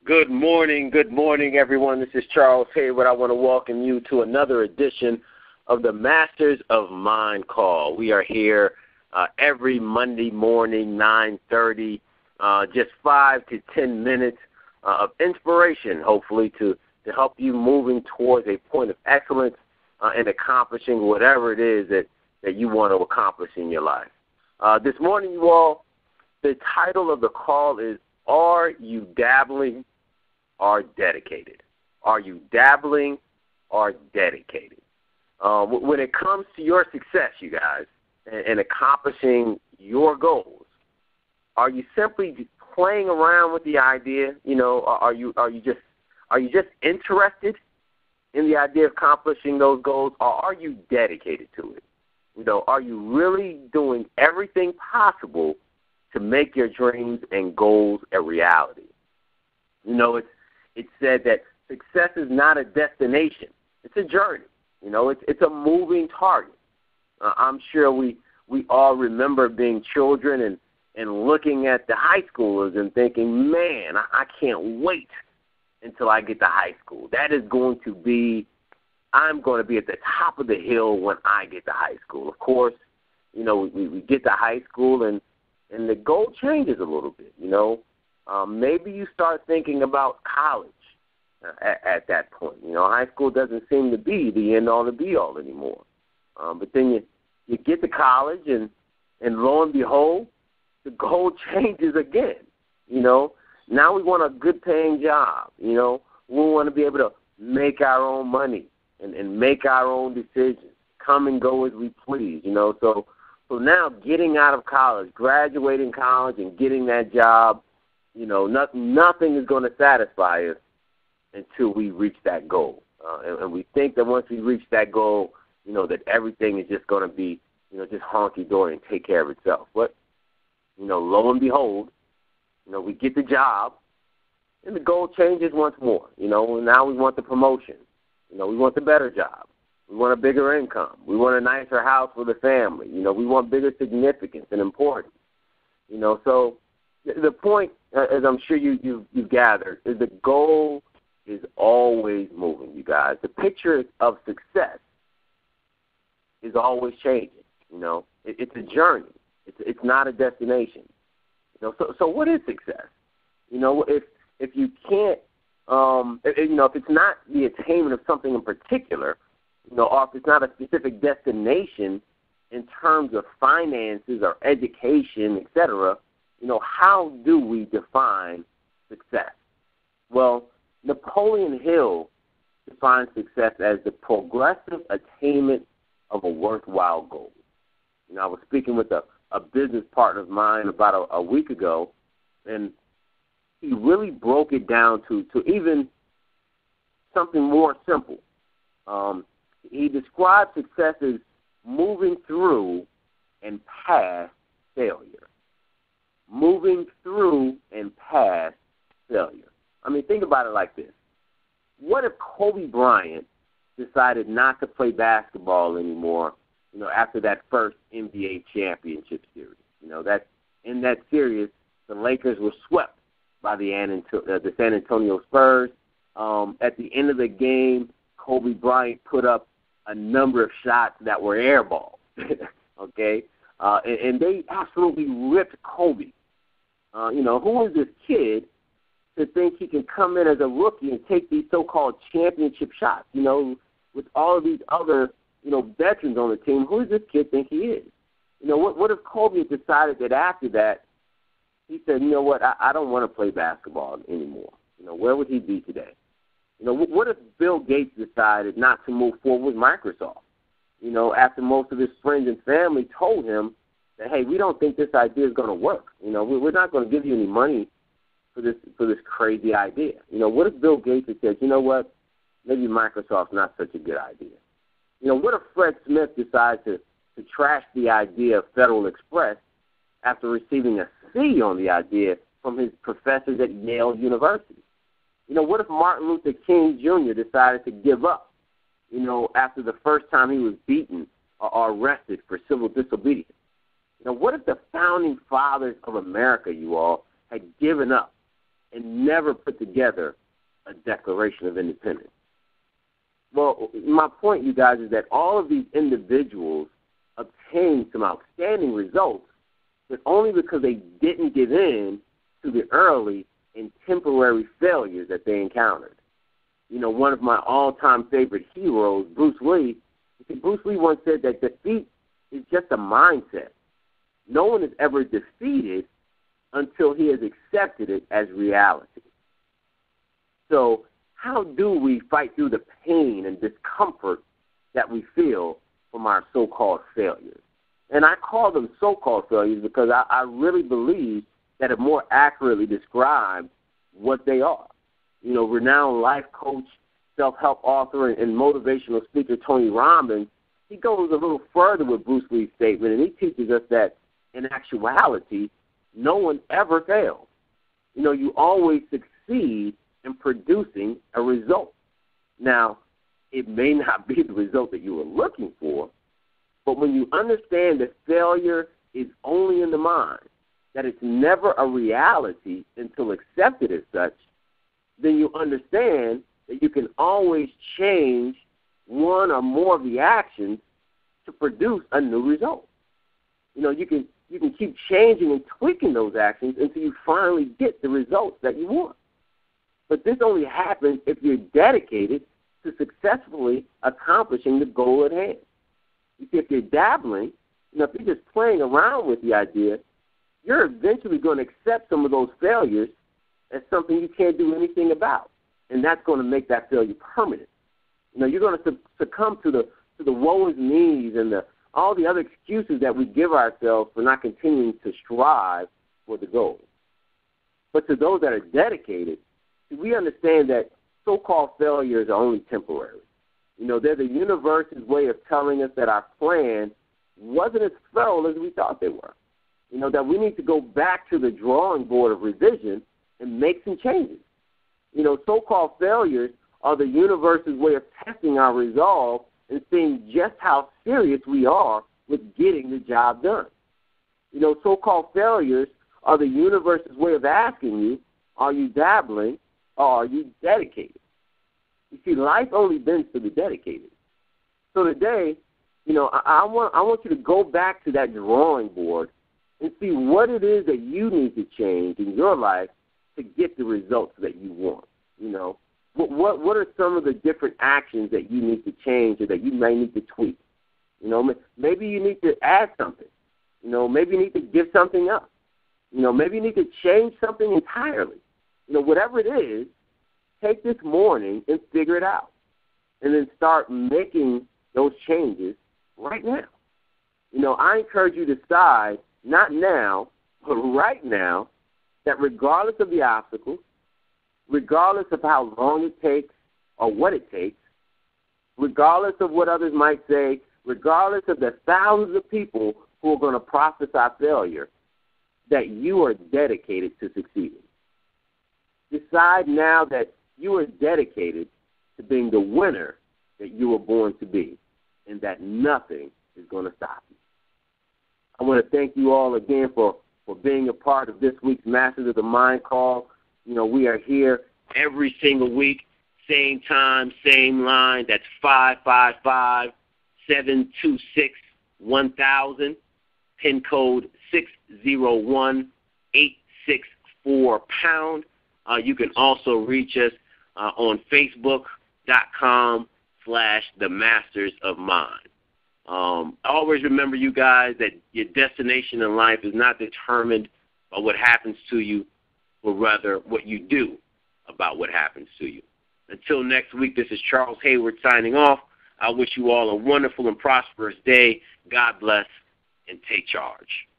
Good morning, everyone. This is Charles Hayward. I want to welcome you to another edition of the Masters of Mind Call. We are here every Monday morning, 9:30, just 5 to 10 minutes of inspiration, hopefully, to help you moving towards a point of excellence and accomplishing whatever it is that you want to accomplish in your life. This morning, you all, the title of the call is, Are You Dabbling or Dedicated? Are you dabbling or dedicated? When it comes to your success, you guys, and accomplishing your goals, are you simply playing around with the idea? You know, are you just interested in the idea of accomplishing those goals, or are you dedicated to it? You know, are you really doing everything possible to make your dreams and goals a reality? You know, it's said that success is not a destination; it's a journey. You know, it's a moving target. I'm sure we all remember being children and looking at the high schoolers and thinking, man, I can't wait until I get to high school. That is going to be, I'm going to be at the top of the hill when I get to high school. Of course, you know, we get to high school and the goal changes a little bit, you know. Maybe you start thinking about college at that point. You know, high school doesn't seem to be the end-all, the be-all anymore. But then you get to college, and lo and behold, the goal changes again. You know, now we want a good-paying job. You know, we want to be able to make our own money and make our own decisions, come and go as we please. You know, so now getting out of college, graduating college, and getting that job, you know, nothing is going to satisfy us until we reach that goal. And we think that once we reach that goal, you know, that everything is just going to be, you know, just honky-dory and take care of itself. But, you know, lo and behold, you know, we get the job, and the goal changes once more. You know, now we want the promotion. You know, we want the better job. We want a bigger income. We want a nicer house for the family. You know, we want bigger significance and importance. You know, so the point, as I'm sure you've gathered, is the goal is always moving, you guys. The picture of success is always changing. You know, it's a journey. It's not a destination. You know, so what is success? You know, if you can't, you know, if it's not the attainment of something in particular, you know, or if it's not a specific destination in terms of finances or education, et cetera, you know, how do we define success? Well, Napoleon Hill defines success as the progressive attainment of a worthwhile goal. You know, I was speaking with a business partner of mine about a week ago, and he really broke it down to even something more simple. He described success as moving through and past failure. Moving through and past failure. I mean, think about it like this. What if Kobe Bryant decided not to play basketball anymore, you know, after that first NBA championship series? You know, that in that series, the Lakers were swept by the San Antonio Spurs. At the end of the game, Kobe Bryant put up a number of shots that were air balls, okay? And they absolutely ripped Kobe. You know, who is this kid to think he can come in as a rookie and take these so-called championship shots, you know, with all of these other, you know, veterans on the team? Who does this kid think he is? You know, what if Kobe decided that after that, he said, you know what, I don't want to play basketball anymore? You know, where would he be today? You know, what if Bill Gates decided not to move forward with Microsoft? You know, after most of his friends and family told him that, hey, we don't think this idea is going to work. You know, we're not going to give you any money for this crazy idea. You know, what if Bill Gates had said, you know what, maybe Microsoft's not such a good idea? You know, what if Fred Smith decided to trash the idea of Federal Express after receiving a C on the idea from his professors at Yale University? You know, what if Martin Luther King Jr. decided to give up, you know, after the first time he was beaten or arrested for civil disobedience? You know, what if the founding fathers of America, you all, had given up and never put together a Declaration of Independence. Well, my point, you guys, is that all of these individuals obtained some outstanding results, but only because they didn't give in to the early and temporary failures that they encountered. You know, one of my all-time favorite heroes, Bruce Lee once said that defeat is just a mindset. No one is ever defeated until he has accepted it as reality. So how do we fight through the pain and discomfort that we feel from our so-called failures? And I call them so-called failures because I really believe that it more accurately describes what they are. You know, renowned life coach, self-help author, and motivational speaker Tony Robbins, he goes a little further with Bruce Lee's statement, and he teaches us that in actuality, no one ever fails. You know, you always succeed in producing a result. Now, it may not be the result that you were looking for, but when you understand that failure is only in the mind, that it's never a reality until accepted as such, then you understand that you can always change one or more of the actions to produce a new result. You know, you can keep changing and tweaking those actions until you finally get the results that you want. But this only happens if you're dedicated to successfully accomplishing the goal at hand. You see, if you're dabbling, you know, if you're just playing around with the idea, you're eventually going to accept some of those failures as something you can't do anything about, and that's going to make that failure permanent. You know, you're going to succumb to the woe is me's and all the other excuses that we give ourselves for not continuing to strive for the goal. But to those that are dedicated, we understand that so-called failures are only temporary. You know, they're the universe's way of telling us that our plan wasn't as thorough as we thought they were. You know, that we need to go back to the drawing board of revision and make some changes. You know, so-called failures are the universe's way of testing our resolve and seeing just how serious we are with getting the job done. You know, so-called failures are the universe's way of asking you, are you dabbling or are you dedicated? You see, life only bends to the dedicated. So today, you know, I want you to go back to that drawing board and see what it is that you need to change in your life to get the results that you want. You know, what are some of the different actions that you need to change or that you may need to tweak? You know, maybe you need to add something. You know, maybe you need to give something up. You know, maybe you need to change something entirely. You know, whatever it is, take this morning and figure it out. And then start making those changes right now. You know, I encourage you to decide, not now, but right now, that regardless of the obstacles, regardless of how long it takes or what it takes, regardless of what others might say, regardless of the thousands of people who are going to prophesy failure, that you are dedicated to succeeding. Decide now that you are dedicated to being the winner that you were born to be, and that nothing is going to stop you. I want to thank you all again for being a part of this week's Masters of the Mind call. You know, we are here every single week, same time, same line. That's 555-726-1000, PIN code 601864#. You can also reach us on Facebook.com/The Masters of Mind. Always remember, you guys, that your destination in life is not determined by what happens to you, but rather what you do about what happens to you. Until next week, this is Charles Hayward signing off. I wish you all a wonderful and prosperous day. God bless, and take charge.